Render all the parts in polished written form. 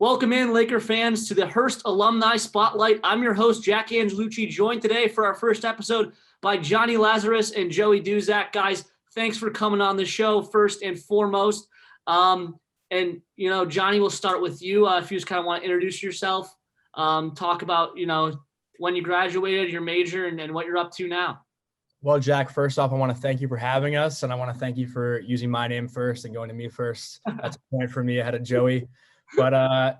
Welcome in, Laker fans, to the Hearst Alumni Spotlight. I'm your host, Jack Angelucci, joined today for our first episode by Jonny Lazarus and Joey Duszak. Guys, thanks for coming on the show first and foremost. Jonny, we'll start with you. If you just kind of want to introduce yourself, talk about, when you graduated, your major, and what you're up to now. Well, Jack, first off, I want to thank you for having us, and I want to thank you for using my name first and going to me first. That's a point for me ahead of Joey. But I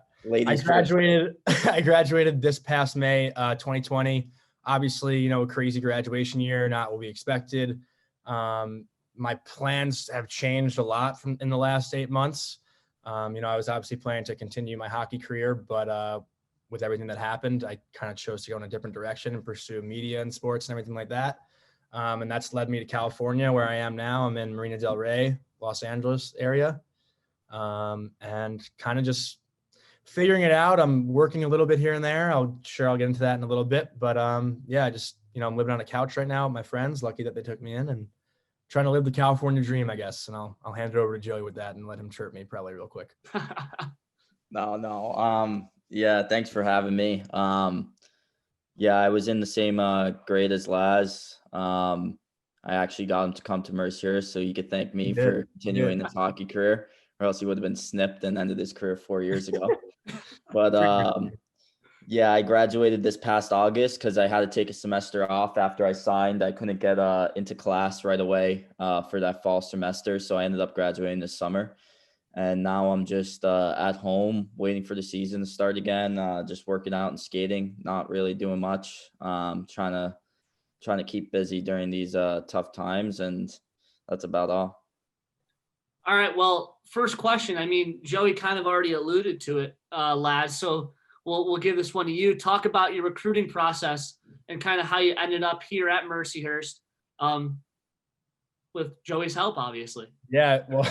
graduated this past May, 2020. Obviously, a crazy graduation year, not what we expected. My plans have changed a lot in the last 8 months. I was obviously planning to continue my hockey career, but with everything that happened, I kind of chose to go in a different direction and pursue media and sports and everything like that. And that's led me to California, where I am now. I'm in Marina del Rey, Los Angeles area. And kind of just figuring it out. I'm working a little bit here and there. I'll get into that in a little bit. But I'm living on a couch right now with my friends. Lucky that they took me in and trying to live the California dream, I guess. And I'll hand it over to Joey with that and let him chirp me probably real quick. No. Yeah, thanks for having me. I was in the same grade as Laz. I actually got him to come to Mercyhurst, so you could thank me for continuing his hockey career, or else he would have been snipped and ended his career 4 years ago. But I graduated this past August because I had to take a semester off after I signed. I couldn't get into class right away for that fall semester, so I ended up graduating this summer. And now I'm just at home waiting for the season to start again, just working out and skating, not really doing much, trying to keep busy during these tough times, and that's about all. All right, well, first question. I mean, Joey kind of already alluded to it, Laz, so we'll give this one to you. Talk about your recruiting process and kind of how you ended up here at Mercyhurst with Joey's help, obviously. Yeah, well,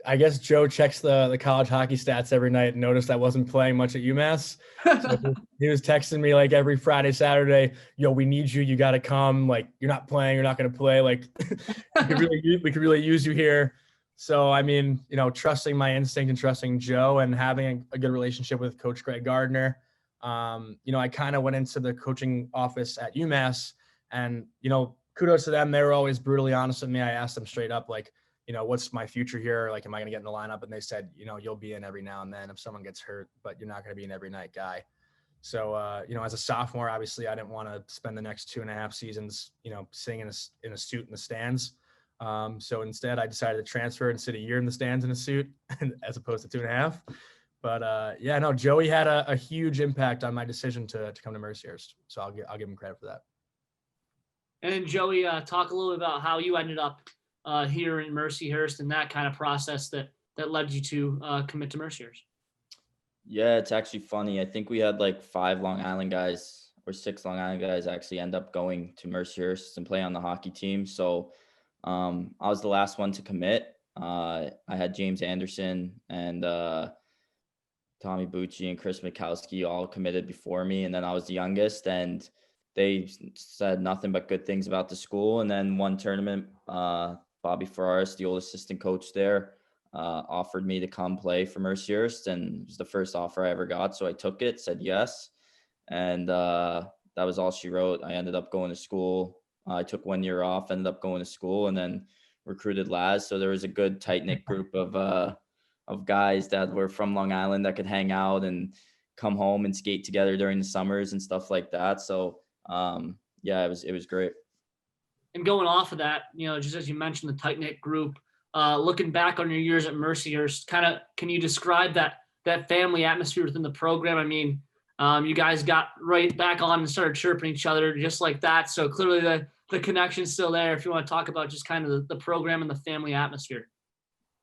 I guess Joe checks the college hockey stats every night and noticed I wasn't playing much at UMass. So he was texting me like every Friday, Saturday, "Yo, we need you. You got to come. Like, you're not playing. You're not going to play. Like, we could really use you here." So, I mean, trusting my instinct and trusting Joe and having a good relationship with Coach Greg Gardner. I kind of went into the coaching office at UMass, and, kudos to them. They were always brutally honest with me. I asked them straight up, like, what's my future here? Like, am I going to get in the lineup? And they said, you'll be in every now and then if someone gets hurt, but you're not going to be an every night guy. So, as a sophomore, obviously I didn't want to spend the next 2.5 seasons, sitting in a suit in the stands. So instead I decided to transfer and sit a year in the stands in a suit as opposed to 2.5. But Joey had a huge impact on my decision to come to Mercyhurst. So I'll give him credit for that. And then Joey, talk a little bit about how you ended up here in Mercyhurst and that kind of process that led you to commit to Mercyhurst. Yeah, it's actually funny. I think we had like 5 Long Island guys or 6 Long Island guys actually end up going to Mercyhurst and play on the hockey team. So I was the last one to commit. I had James Anderson and Tommy Bucci and Chris Mikowski all committed before me, and then I was the youngest, and they said nothing but good things about the school. And then one tournament, Bobby Ferraris, the old assistant coach there, offered me to come play for Mercyhurst, and it was the first offer I ever got. So I took it, said yes, and that was all she wrote. I ended up going to school. I took 1 year off, ended up going to school, and then recruited Laz. So there was a good tight-knit group of guys that were from Long Island that could hang out and come home and skate together during the summers and stuff like that. So it was great. And going off of that, just as you mentioned, the tight-knit group, looking back on your years at Mercyhurst, can you describe that family atmosphere within the program? I mean, you guys got right back on and started chirping each other just like that. So clearly the connection's still there. If you want to talk about just kind of the program and the family atmosphere.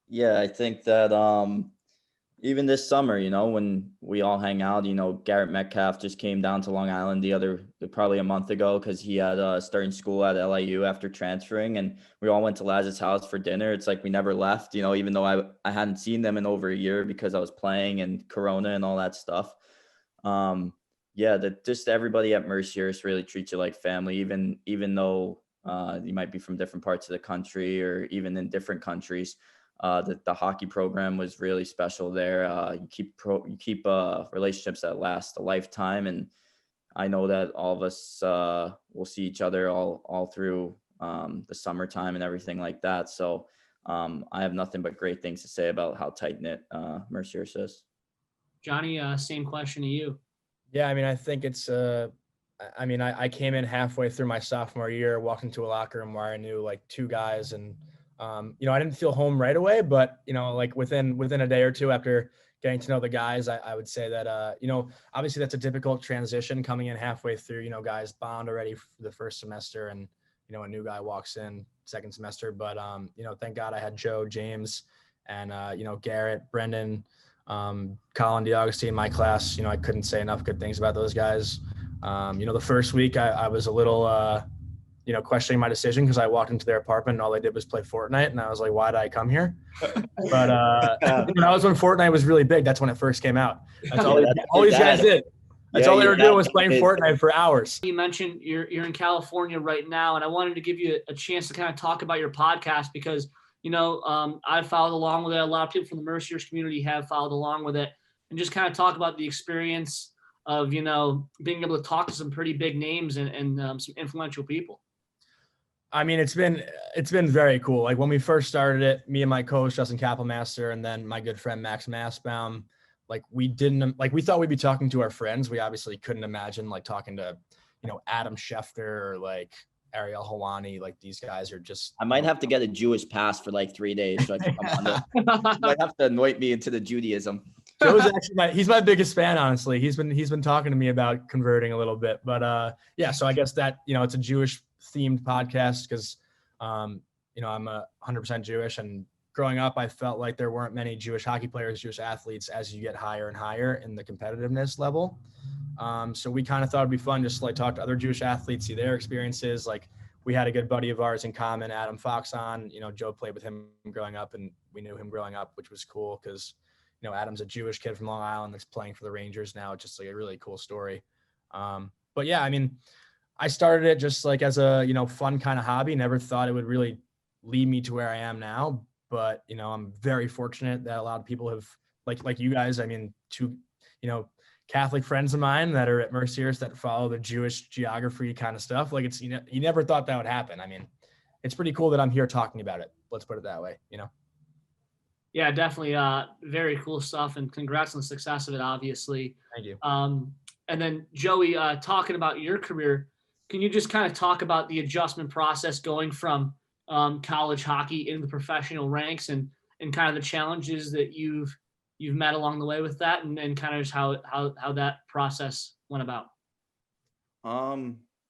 Yeah, I think that even this summer, when we all hang out, Garrett Metcalf just came down to Long Island probably a month ago because he had starting school at LIU after transferring, and we all went to Laz's house for dinner. It's like we never left, even though I hadn't seen them in over a year because I was playing and Corona and all that stuff. Just everybody at Mercyhurst really treats you like family, even though you might be from different parts of the country or even in different countries. The hockey program was really special there. You keep relationships that last a lifetime, and I know that all of us will see each other all through the summertime and everything like that. So I have nothing but great things to say about how tight knit Mercyhurst is. Jonny, same question to you. Yeah, I mean, I think it's I came in halfway through my sophomore year, walked into a locker room where I knew like two guys, and I didn't feel home right away, but like within a day or two after getting to know the guys, I would say that obviously that's a difficult transition coming in halfway through. Guys bond already for the first semester, and a new guy walks in second semester. But thank God I had Joe, James, and Garrett, Brendan, Colin DeAugustine in my class. I couldn't say enough good things about those guys. The first week I was a little questioning my decision because I walked into their apartment and all they did was play Fortnite, and I was like, why did I come here? But that was when Fortnite was really big. That's when it first came out. That's all these guys did. That's all they were doing was playing Fortnite for hours. You mentioned you're in California right now, and I wanted to give you a chance to kind of talk about your podcast because I've followed along with it. A lot of people from the Mercyhurst community have followed along with it, and just kind of talk about the experience of being able to talk to some pretty big names and some influential people. I mean, it's been very cool. Like when we first started it, me and my coach Justin Kapelmaster, and then my good friend Max Massbaum, we thought we'd be talking to our friends. We obviously couldn't imagine like talking to Adam Schefter or like Ariel Helwani. Like these guys are just. I might have to get a Jewish pass for like 3 days so I can come on you might have to anoint me into the Judaism. Joe's actually he's my biggest fan, honestly. He's been talking to me about converting a little bit, but yeah. So I guess that it's a Jewish themed podcast because I'm 100% Jewish, and growing up I felt like there weren't many Jewish hockey players, Jewish athletes as you get higher and higher in the competitiveness level. So we kind of thought it'd be fun just to like talk to other Jewish athletes, see their experiences. Like we had a good buddy of ours in common, Adam Fox, on. Joe played with him growing up, and we knew him growing up, which was cool because Adam's a Jewish kid from Long Island that's playing for the Rangers now. It's just like a really cool story. But yeah, I mean, I started it just like as a, fun kind of hobby. Never thought it would really lead me to where I am now. But, I'm very fortunate that a lot of people have like you guys, I mean, two, Catholic friends of mine that are at Mercyhurst that follow the Jewish geography kind of stuff. Like it's, you never thought that would happen. I mean, it's pretty cool that I'm here talking about it. Let's put it that way, Yeah, definitely. Very cool stuff, and congrats on the success of it, obviously. Thank you. And then Joey, talking about your career, can you just kind of talk about the adjustment process going from college hockey into the professional ranks and kind of the challenges that you've met along the way with that, and kind of just how that process went about?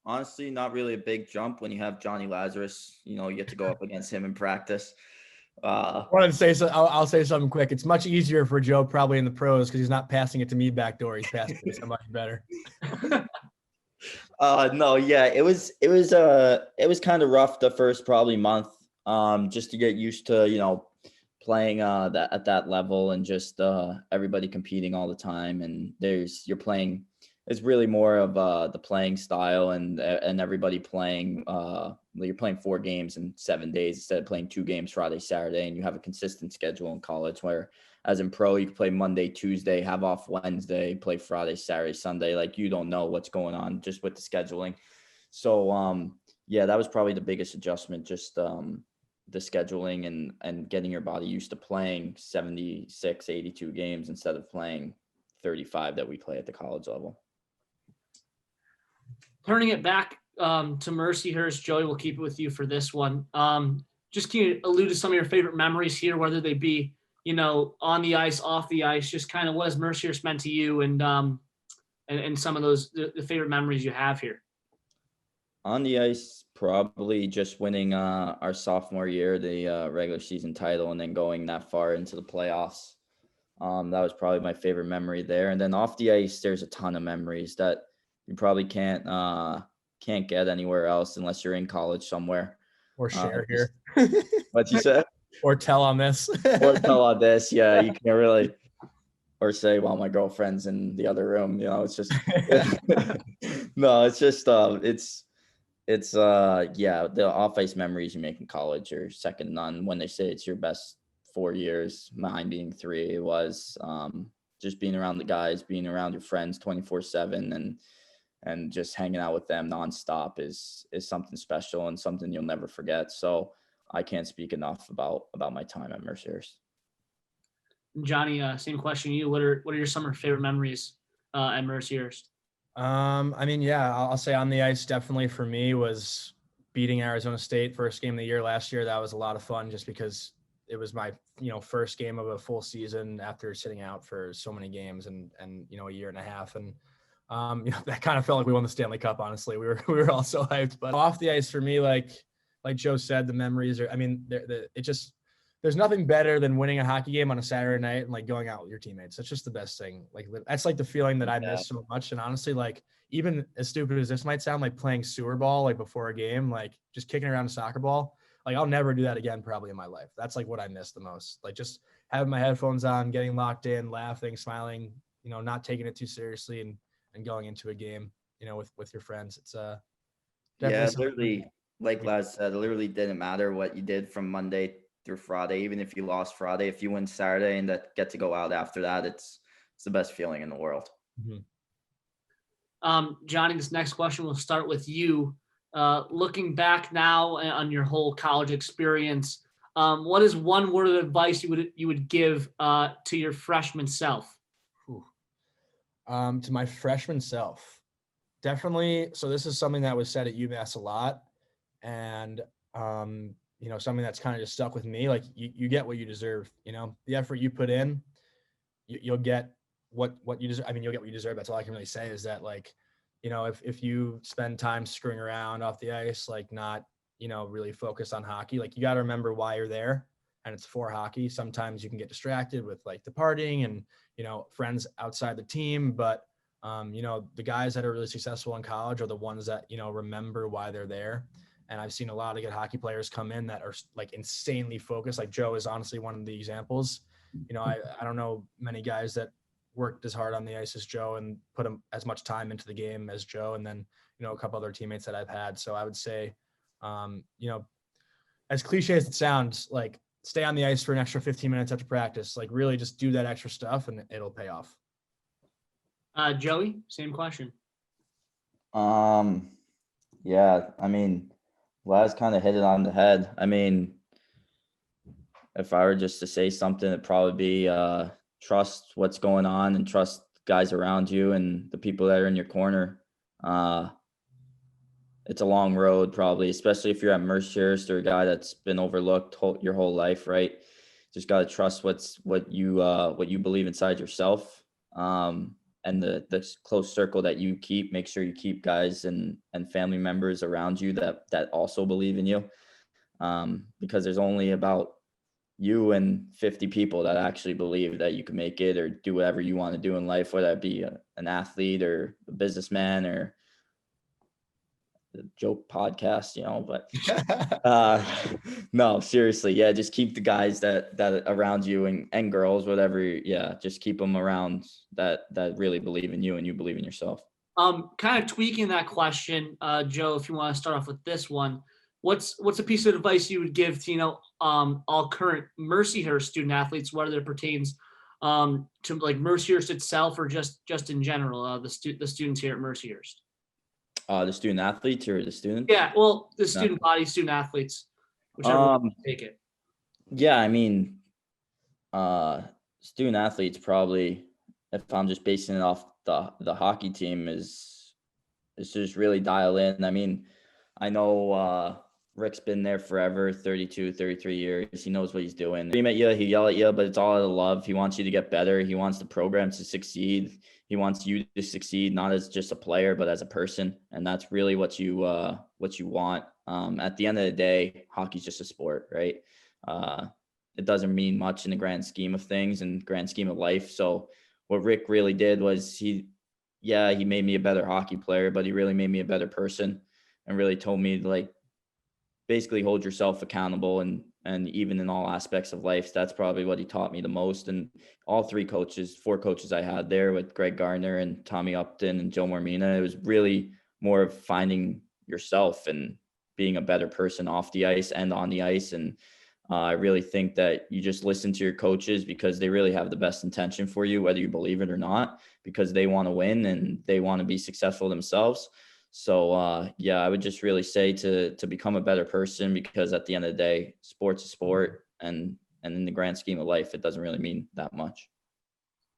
Honestly, not really a big jump when you have Jonny Lazarus. You get to go up against him in practice. I wanted to say so. I'll say something quick. It's much easier for Joe probably in the pros because he's not passing it to me backdoor. He's passing it to somebody better. No, yeah, it was kind of rough the first probably month, just to get used to playing at that level, and just everybody competing all the time, and you're playing. It's really more of the playing style and everybody playing. You're playing 4 games in 7 days instead of playing 2 games Friday, Saturday, and you have a consistent schedule in college. Where as in pro, you can play Monday, Tuesday, have off Wednesday, play Friday, Saturday, Sunday. Like you don't know what's going on just with the scheduling. So yeah, that was probably the biggest adjustment. Just the scheduling and getting your body used to playing 76, 82 games instead of playing 35 that we play at the college level. Turning it back to Mercyhurst, Joey, we'll keep it with you for this one. Just can you allude to some of your favorite memories here, whether they be, on the ice, off the ice, just kind of what has Mercyhurst meant to you, and some of those, the favorite memories you have here? On the ice, probably just winning our sophomore year, the regular season title, and then going that far into the playoffs. That was probably my favorite memory there. And then off the ice, there's a ton of memories that you probably can't get anywhere else unless you're in college somewhere. Or share here. What you said? Or tell on this. Or tell on this. Yeah, you can't really. Or say, well, my girlfriend's in the other room. It's just. No, it's just yeah, the off ice memories you make in college are second to none. When they say it's your best 4 years, mine being 3. It was just being around the guys, being around your friends 24/7, and just hanging out with them nonstop is something special and something you'll never forget. So I can't speak enough about my time at Mercyhurst. Jonny, same question to you. What are your summer favorite memories at Mercyhurst? I mean, yeah, I'll say on the ice, definitely for me was beating Arizona State first game of the year last year. That was a lot of fun just because it was my, first game of a full season after sitting out for so many games and a year and a half. And, that kind of felt like we won the Stanley Cup, honestly. We were all so hyped, but off the ice for me, like Joe said, the memories are, I mean, there's nothing better than winning a hockey game on a Saturday night and like going out with your teammates. That's just the best thing. Like that's like the feeling that I miss so much. And honestly, like even as stupid as this might sound, like playing sewer ball, like before a game, like just kicking around a soccer ball, like I'll never do that again probably in my life. That's like what I miss the most. Like just having my headphones on, getting locked in, laughing, smiling, not taking it too seriously and going into a game, with your friends. It's literally, like Laz said, it literally didn't matter what you did from Monday through Friday. Even if you lost Friday, if you win Saturday and that get to go out after that, it's the best feeling in the world. Mm-hmm. Jonny, this next question will start with you. Looking back now on your whole college experience, what is one word of advice you would give to your freshman self? To my freshman self, definitely. So this is something that was said at UMass a lot, and something that's kind of just stuck with me. Like you get what you deserve. The effort you put in, you'll get what you deserve. I mean, you'll get what you deserve. That's all I can really say is that, like, if you spend time screwing around off the ice, like not really focused on hockey, like you got to remember why you're there, and it's for hockey. Sometimes you can get distracted with like the partying and friends outside the team, but the guys that are really successful in college are the ones that remember why they're there. And I've seen a lot of good hockey players come in that are like insanely focused. Like Joe is honestly one of the examples. I don't know many guys that worked as hard on the ice as Joe and put as much time into the game as Joe. And then, a couple other teammates that I've had. So I would say, as cliche as it sounds, like stay on the ice for an extra 15 minutes after practice, like really just do that extra stuff and it'll pay off. Joey, same question. Yeah, I mean, Laz kind of hit it on the head. I mean, if I were just to say something, it'd probably be trust what's going on and trust guys around you and the people that are in your corner. It's a long road, probably, especially if you're at Mercyhurst or a guy that's been overlooked your whole life, right? Just got to trust what you believe inside yourself, and the close circle that you keep. Make sure you keep guys and family members around you that also believe in you, because there's only about you and 50 people that actually believe that you can make it or do whatever you want to do in life, whether that be an athlete or a businessman or joke podcast, but no, seriously. Yeah. Just keep the guys that around you and girls, whatever. Yeah. Just keep them around that really believe in you and you believe in yourself. Kind of tweaking that question, Joe, if you want to start off with this one, what's a piece of advice you would give to, all current Mercyhurst student athletes, whether it pertains, to like Mercyhurst itself or just in general, the students here at Mercyhurst? The student athletes or the students? Yeah, well, the student body, student athletes, whichever one take it. Yeah, I mean, student athletes probably, if I'm just basing it off the hockey team, is just really dial in. I mean, I know Rick's been there forever, 32, 33 years. He knows what he's doing. He met you, he yell at you, but it's all out of love. He wants you to get better. He wants the program to succeed. He wants you to succeed, not as just a player, but as a person. And that's really what you want. At the end of the day, hockey's just a sport, right? It doesn't mean much in the grand scheme of things and grand scheme of life. So what Rick really did was he made me a better hockey player, but he really made me a better person and really told me to, like, basically hold yourself accountable and even in all aspects of life. That's probably what he taught me the most. And all 4 coaches I had there with Greg Gardner and Tommy Upton and Joe Mormina, it was really more of finding yourself and being a better person off the ice and on the ice. And I really think that you just listen to your coaches because they really have the best intention for you, whether you believe it or not, because they want to win and they want to be successful themselves. So yeah, I would just really say to become a better person, because at the end of the day, sport's a sport, and in the grand scheme of life, it doesn't really mean that much.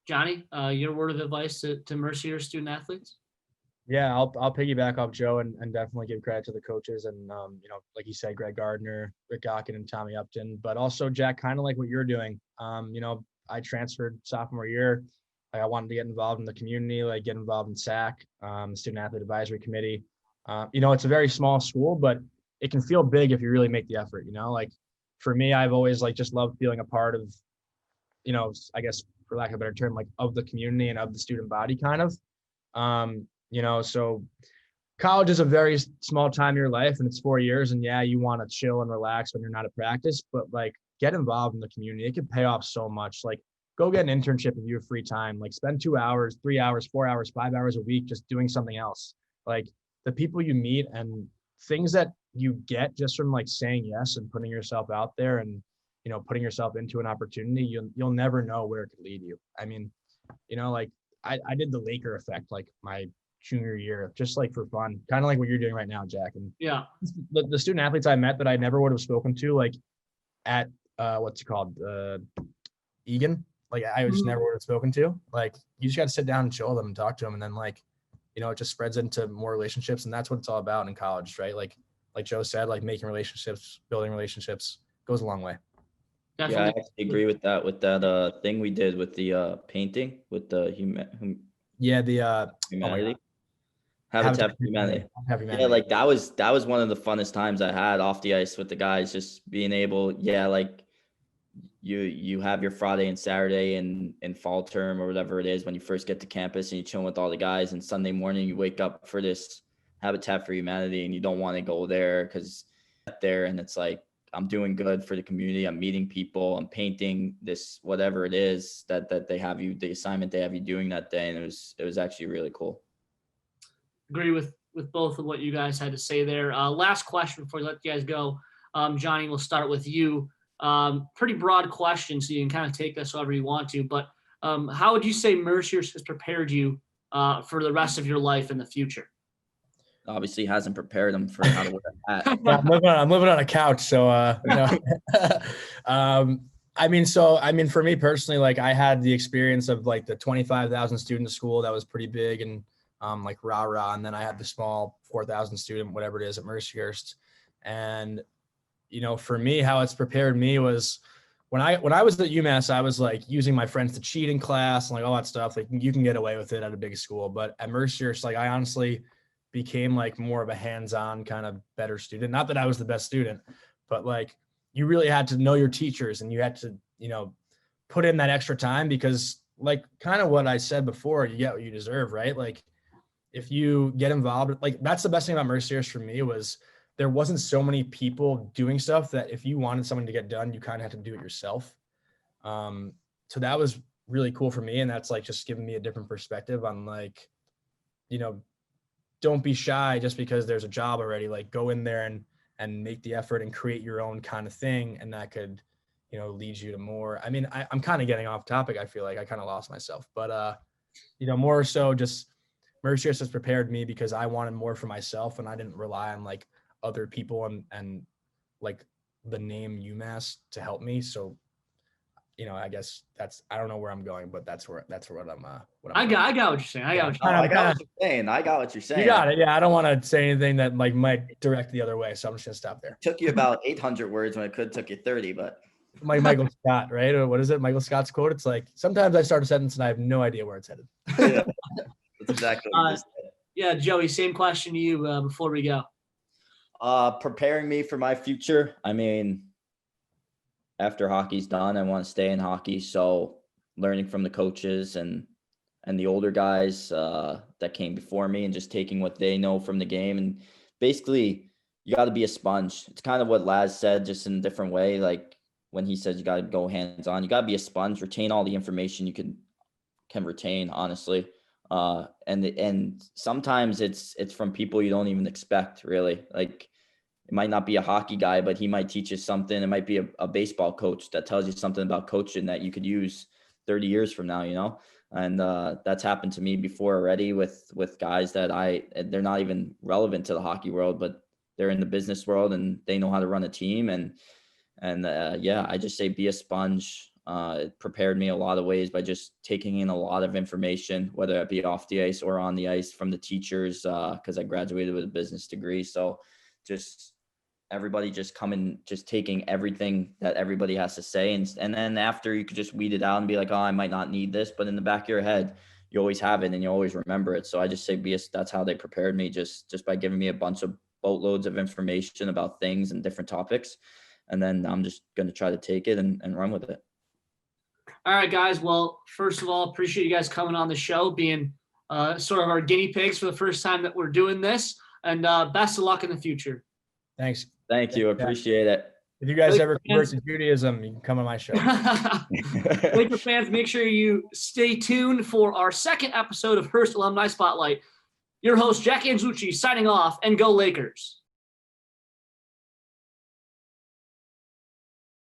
Jonny, your word of advice to Mercyhurst student athletes? Yeah, I'll piggyback off Joe and definitely give credit to the coaches and like you said, Greg Gardner, Rick Gawkin, and Tommy Upton, but also Jack, kind of like what you're doing. I transferred sophomore year. Like, I wanted to get involved in the community, like get involved in SAC, the Student Athlete Advisory Committee. It's a very small school, but it can feel big if you really make the effort. Like for me, I've always like just loved feeling a part of, I guess for lack of a better term, like of the community and of the student body kind of. So college is a very small time in your life and it's 4 years, and yeah, you want to chill and relax when you're not at practice, but like get involved in the community. It can pay off so much. Like go get an internship if you have free time, like spend 2 hours, 3 hours, 4 hours, 5 hours a week, just doing something else. Like the people you meet and things that you get just from like saying yes and putting yourself out there and, putting yourself into an opportunity, you'll never know where it could lead you. I mean, like I did the Laker effect, like my junior year, just like for fun, kind of like what you're doing right now, Jack. And Yeah, the student athletes I met that I never would have spoken to, like at what's it called, Egan, like I just never would have spoken to. Like you just got to sit down and chill with them and talk to them, and then like it just spreads into more relationships, and that's what it's all about in college, right? Like Joe said, like making relationships, building relationships goes a long way. definitely. Yeah, I actually agree with that thing we did with the painting with the Yeah, the humanity. Habitat for Humanity. Humanity. Yeah, like that was one of the funnest times I had off the ice with the guys, just being able, like you have your Friday and Saturday in fall term or whatever it is when you first get to campus and you chilling with all the guys, and Sunday morning you wake up for this Habitat for Humanity and you don't want to go there because there, and it's like, I'm doing good for the community. I'm meeting people. I'm painting this, whatever it is that they have you, the assignment they have you doing that day. And it was actually really cool. Agree with both of what you guys had to say there. Last question before we let you guys go. Jonny, we'll start with you. Pretty broad question, so you can kind of take this however you want to, but how would you say Mercyhurst has prepared you for the rest of your life in the future? Obviously hasn't prepared them for how to wear a hat. Yeah, I'm living on a couch, so I mean, for me personally, like I had the experience of like the 25,000 student school that was pretty big and like rah, and then I had the small 4,000 student, whatever it is, at Mercyhurst. And for me, how it's prepared me was when I was at UMass, I was like using my friends to cheat in class and like all that stuff. Like you can get away with it at a big school, but at Mercyhurst, like I honestly became like more of a hands-on kind of better student. Not that I was the best student, but like you really had to know your teachers and you had to, put in that extra time, because like kind of what I said before, you get what you deserve, right? Like if you get involved, like that's the best thing about Mercyhurst for me was there wasn't so many people doing stuff that if you wanted something to get done, you kind of had to do it yourself. So that was really cool for me. And that's like just giving me a different perspective on like, don't be shy just because there's a job already. Like go in there and make the effort and create your own kind of thing. And that could, lead you to more. I mean, I'm kind of getting off topic. I feel like I kind of lost myself, but more so just Mercyhurst has prepared me because I wanted more for myself and I didn't rely on like other people and like the name UMass to help me. So, I guess I don't know where I'm going, but that's what I'm I got what you're saying. I got what you're saying. I got what you're saying. You got it. Yeah. I don't want to say anything that like might direct the other way. So I'm just gonna stop there. Took you about 800 words when it could took you 30, but like Michael Scott, right? Or what is it? Michael Scott's quote. It's like, sometimes I start a sentence and I have no idea where it's headed. Yeah, that's exactly what you just said. Yeah, Joey, same question to you before we go. Preparing me for my future. I mean, after hockey's done, I want to stay in hockey. So learning from the coaches and the older guys that came before me and just taking what they know from the game. And basically, you got to be a sponge. It's kind of what Laz said, just in a different way. Like when he says you got to go hands-on, you got to be a sponge, retain all the information you can retain, honestly. And sometimes it's from people you don't even expect, really. Like it might not be a hockey guy, but he might teach you something. It might be a baseball coach that tells you something about coaching that you could use 30 years from now, you know? And that's happened to me before already with guys that they're not even relevant to the hockey world, but they're in the business world and they know how to run a team. And yeah, I just say be a sponge. It prepared me a lot of ways by just taking in a lot of information, whether it be off the ice or on the ice from the teachers, because I graduated with a business degree. So just everybody just coming, just taking everything that everybody has to say. And then after you could just weed it out and be like, oh, I might not need this, but in the back of your head, you always have it and you always remember it. So I just say that's how they prepared me, just by giving me a bunch of boatloads of information about things and different topics. And then I'm just going to try to take it and run with it. All right, guys. Well, first of all, appreciate you guys coming on the show, being sort of our guinea pigs for the first time that we're doing this. And best of luck in the future. Thanks. Thank you. Appreciate it. If you guys ever convert to Judaism, you can come on my show. Laker fans, make sure you stay tuned for our second episode of Hearst Alumni Spotlight. Your host, Jack Angelucci, signing off, and go Lakers.